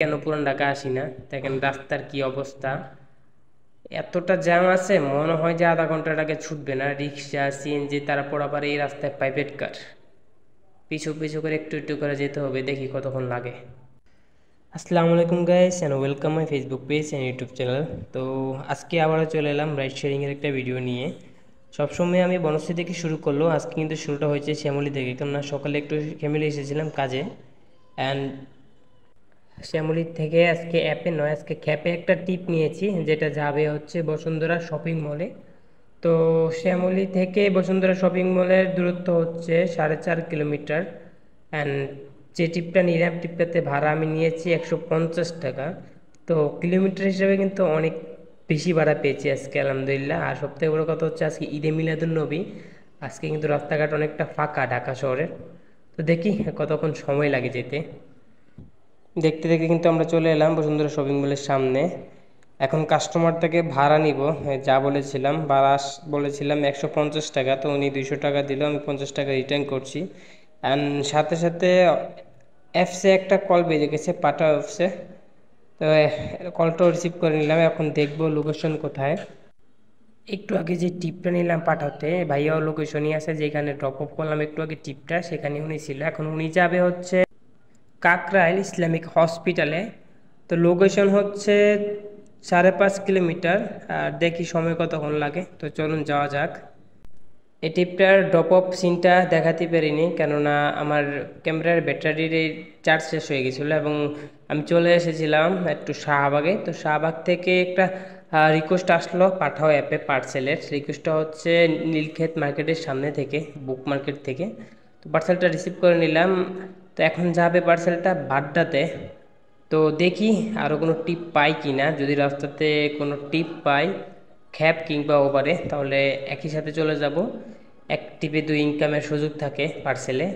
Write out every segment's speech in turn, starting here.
কেন পুরান ঢাকা আসি না। দেখেন রাস্তার কি অবস্থা, এতটা জ্যাম আছে, মনে হয় যে আধা ঘন্টার আগে ছুটবে না রিক্সা সিএনজি, তারপর আবার এই রাস্তায় প্রাইভেট কার, পিছু পিছু করে একটু একটু করে যেতে হবে, দেখি কতক্ষণ লাগে। আসসালামু আলাইকুম guys and welcome my Facebook page and YouTube channel. তো আজকে আবারও চলে এলাম রাইড শেয়ারিংয়ের একটা ভিডিও নিয়ে। সবসময় আমি বনশ্রী থেকে শুরু করলো, আজকে কিন্তু শুরুটা হয়েছে শ্যামলী থেকে, কেননা সকালে একটু ফ্যামিলি এসেছিলাম কাজে। অ্যান্ড শ্যামলী থেকে আজকে অ্যাপে নয়, আজকে খ্যাপে একটা টিপ নিয়েছি, যেটা যাবে হচ্ছে বসুন্ধরা শপিং মলে। তো শ্যামলী থেকে বসুন্ধরা শপিং মলের দূরত্ব হচ্ছে 4.5 কিলোমিটার। অ্যান্ড যে টিপটা নিলাম, টিপটাতে ভাড়া আমি নিয়েছি 150 টাকা। তো কিলোমিটার হিসাবে কিন্তু অনেক বেশি ভাড়া পেয়েছি আজকে, আলহামদুলিল্লাহ। আর সবথেকে বড় কথা হচ্ছে আজকে ঈদে মিলাদুন্নবী, আজকে কিন্তু রাস্তাঘাট অনেকটা ফাঁকা ঢাকা শহরের। তো দেখি কতক্ষণ সময় লাগে যেতে। দেখতে দেখতে কিন্তু আমরা চলে এলাম বসুন্ধরা শপিং মলের সামনে। এখন কাস্টমার থেকে ভাড়া নিব, যা বলেছিলাম ভাড়া বলেছিলাম 150 টাকা, তো উনি 200 টাকা দিল, আমি 50 টাকা রিটার্ন করছি। অ্যান্ড সাথে সাথে অ্যাপসে একটা কল বেজে গেছে, পাটা অ্যাপসে। তো কলটাও রিসিভ করে নিলাম, এখন দেখবো লোকেশন কোথায়। একটু আগে যে টিপটা নিলাম পাঠাতে, ভাইয়াও লোকেশনই আছে যেখানে ড্রপ অফ করলাম একটু আগে টিপটা, সেখানে উনি ছিল। এখন উনি যাবে হচ্ছে কাকরাইল ইসলামিক হসপিটালে। তো লোকেশন হচ্ছে 5.5 কিলোমিটার। আর দেখি সময় কতক্ষণ লাগে, তো চলুন যাওয়া যাক। এই টিপটার ড্রপ অফ সিনটা দেখাতে পারিনি, কেননা আমার ক্যামেরার ব্যাটারির চার্জ শেষ হয়ে গেছিলো, এবং আমি চলে এসেছিলাম একটু শাহবাগে। তো শাহবাগ থেকে একটা রিকোয়েস্ট আসলো, পাঠাও অ্যাপে পার্সেলের রিকোয়েস্টটা হচ্ছে নীলক্ষেত মার্কেটের সামনে থেকে, বুক মার্কেট থেকে। তো পার্সেলটা রিসিভ করে নিলাম। তো এখন যাবে পার্সেলটা বাড্ডাতে। তো দেখি আরও কোনো টিপ পাই কি না, যদি রাস্তাতে কোনো টিপ পাই খ্যাপ কিংবা ওভারে, তাহলে একই সাথে চলে যাব। এক টিপে দুই ইনকামের সুযোগ থাকে পার্সেলে।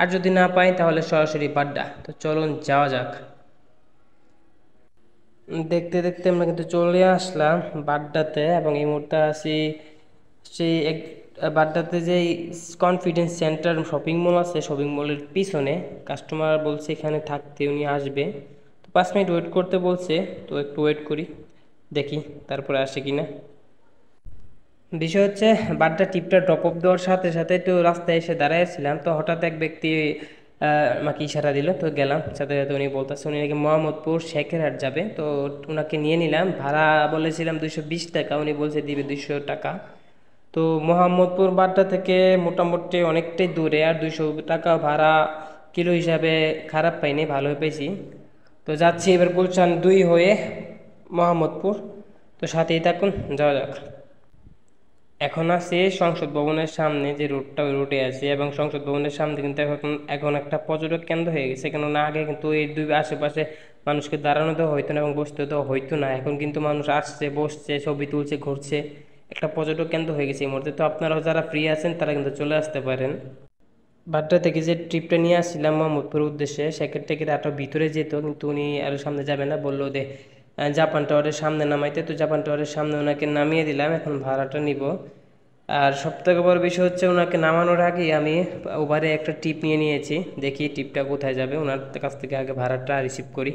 আর যদি না পাই তাহলে সরাসরি বাড্ডা। তো চলুন যাওয়া যাক। দেখতে দেখতে আমরা কিন্তু চলে আসলাম বাড্ডাতে, এবং এই মুহূর্তে আছি সেই এক বাড্ডাতে যে কনফিডেন্স সেন্টার শপিং মল আছে, শপিং মলের পিছনে। কাস্টমার বলছে এখানে থাকতে, উনি আসবে। তো 5 মিনিট ওয়েট করতে বলছে, তো একটু ওয়েট করি, দেখি তারপরে আসে কিনা। বিষয় হচ্ছে বাড্ডা টিপটা ড্রপ অফ দেওয়ার সাথে সাথে একটু রাস্তায় এসে দাঁড়াইছিলাম, তো হঠাৎ এক ব্যক্তি আমাকে ইশারা দিল, তো গেলাম। সাথে সাথে উনি বলতেছে উনি নাকি মোহাম্মদপুর শেখেরহাট যাবে। তো ওনাকে নিয়ে নিলাম, ভাড়া বলেছিলাম 220 টাকা, উনি বলছে দিবে 200 টাকা। তো মোহাম্মদপুর বাড্ডা থেকে মোটামুটি অনেকটাই দূরে, আর 200 টাকা ভাড়া কিলো হিসাবে খারাপ পাইনি, ভালোই পেয়েছি। তো যাচ্ছি এবার গুলশান 2 হয়ে মোহাম্মদপুর। তো সাথেই থাকুন, যাওয়া যাক। এখন আছে সংসদ ভবনের সামনে যে রোডটা, ওই রোডে আছে, এবং সংসদ ভবনের সামনে কিন্তু এখন এখন একটা পর্যটক কেন্দ্র হয়ে গেছে, কেননা আগে কিন্তু এই দুই আশেপাশে মানুষকে দাঁড়ানো দেওয়া হইতো না এবং বসতে দেওয়া হইতো না। এখন কিন্তু মানুষ আসছে, বসছে, ছবি তুলছে, ঘুরছে, একটা পর্যটক কেন্দ্র হয়ে গেছে এই মুহূর্তে। তো আপনারাও যারা ফ্রি আছেন তারা কিন্তু চলে আসতে পারেন। বাড্ডা থেকে যে ট্রিপটা নিয়ে আসছিলাম মোহাম্মদপুরের উদ্দেশ্যে, সেখান থেকে আরও ভিতরে যেত, কিন্তু উনি আরও সামনে যাবে না, বললো যে জাপান টাওয়ারের সামনে নামাইতে। তো জাপান টাওয়ারের সামনে ওনাকে নামিয়ে দিলাম, এখন ভাড়াটা নিব। আর সবথেকে বড় বিষয় হচ্ছে ওনাকে নামানোর আগে আমি ওভারে একটা টিপ নিয়ে নিয়েছি, দেখি টিপটা কোথায় যাবে। ওনার কাছ থেকে আগে ভাড়াটা রিসিভ করি,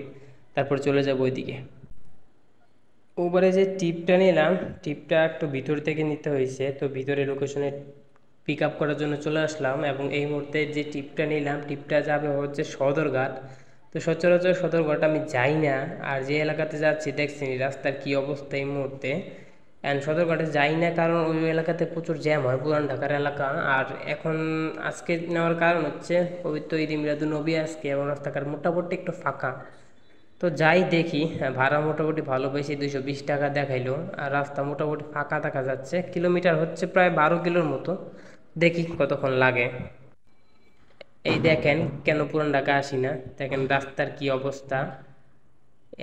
তারপর চলে যাব ওইদিকে। ওভারে যে টিপটা নিলাম, টিপটা একটু ভিতর থেকে নিতে হয়েছে, তো ভিতরে লোকেশনে পিক আপ করার জন্য চলে আসলাম। এবং এই মুহূর্তে যে টিপটা নিলাম, টিপটা যাবে হচ্ছে সদরঘাট। তো সচরাচর সদরঘাট আমি যাই না, আর যে এলাকাতে যাচ্ছি দেখছি রাস্তার কি অবস্থা এই মুহূর্তে। অ্যান্ড সদরঘাটে যাই না কারণ ওই এলাকাতে প্রচুর জ্যাম হয়, পুরান ঢাকার এলাকা। আর এখন আজকে নেওয়ার কারণ হচ্ছে পবিত্র ঈদ মিলাদুন্নবী আজকে, এবং রাস্তাঘাট মোটামুটি একটু ফাঁকা। তো যাই দেখি, ভাড়া মোটামুটি ভালো পেয়েছি, 220 টাকা দেখাইলো। আর রাস্তা মোটামুটি ফাঁকা দেখা যাচ্ছে, কিলোমিটার হচ্ছে প্রায় 12 কিলোর মতো, দেখি কতক্ষণ লাগে। এই দেখেন কেন পুরান ঢাকা আসি না, দেখেন রাস্তার কি অবস্থা,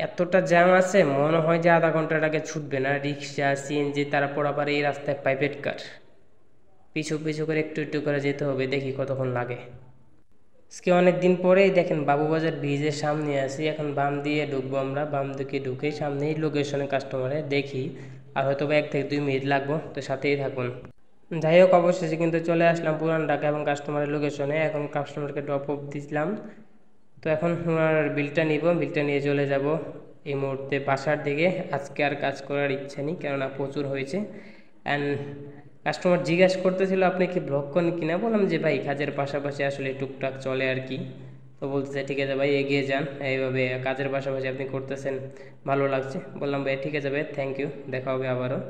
এতটা জ্যাম আছে, মনে হয় যে আধা ঘন্টার আগে ছুটবে না রিক্সা সিএনজি, তারপর আবার এই রাস্তায় প্রাইভেট কার, পিছু পিছু করে একটু একটু করে যেতে হবে, দেখি কতক্ষণ লাগে। আজকে অনেক দিন পরেই দেখেন বাবুবাজার ব্রিজের সামনে আছি, এখন বাম দিয়ে ঢুকবো আমরা, বাম দিকে ঢুকে সামনেই লোকেশনে কাস্টমারে, দেখি আর হয়তো বা 1 থেকে 2 মিনিট লাগবো, তো সাথেই থাকুন। যাই হোক, অবশেষে কিন্তু চলে আসলাম পুরান ঢাকা এবং কাস্টমারের লোকেশনে। এখন কাস্টমারকে ড্রপ অফ দিলাম, তো এখন ওনার বিলটা নিব, বিলটা নিয়ে চলে যাব এই মুহূর্তে বাসার দিকে। আজকে আর কাজ করার ইচ্ছা নেই, কেননা প্রচুর হয়েছে। অ্যান্ড কাস্টমার জিজ্ঞাসা করতেছিল আপনি কি ব্লগ করেন কিনা, বললাম যে ভাই কাজের পাশাপাশি আসলে টুকটাক চলে আর কি। তো বলতেছে ঠিক আছে ভাই এগিয়ে যান, এইভাবে কাজের পাশাপাশি আপনি করতেছেন, ভালো লাগছে। বললাম ভাই ঠিক আছে ভাই, থ্যাংক ইউ, দেখা হবে আবারও।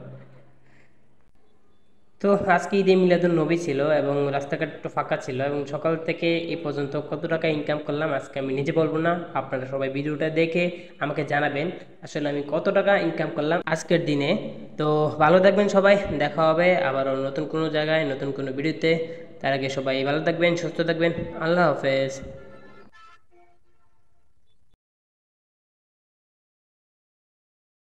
তো আজকে ঈদে মিলাদুন নবী ছিল এবং রাস্তাঘাট একটু ফাঁকা ছিল, এবং সকাল থেকে এই পর্যন্ত কত টাকা ইনকাম করলাম আজকে আমি নিজে বলবো না, আপনারা সবাই ভিডিওটা দেখে আমাকে জানাবেন আসলে আমি কত টাকা ইনকাম করলাম আজকের দিনে। তো ভালো থাকবেন সবাই, দেখা হবে আবারও নতুন কোনো জায়গায় নতুন কোনো ভিডিওতে। তার আগে সবাই ভালো থাকবেন, সুস্থ থাকবেন, আল্লাহ হাফেজ।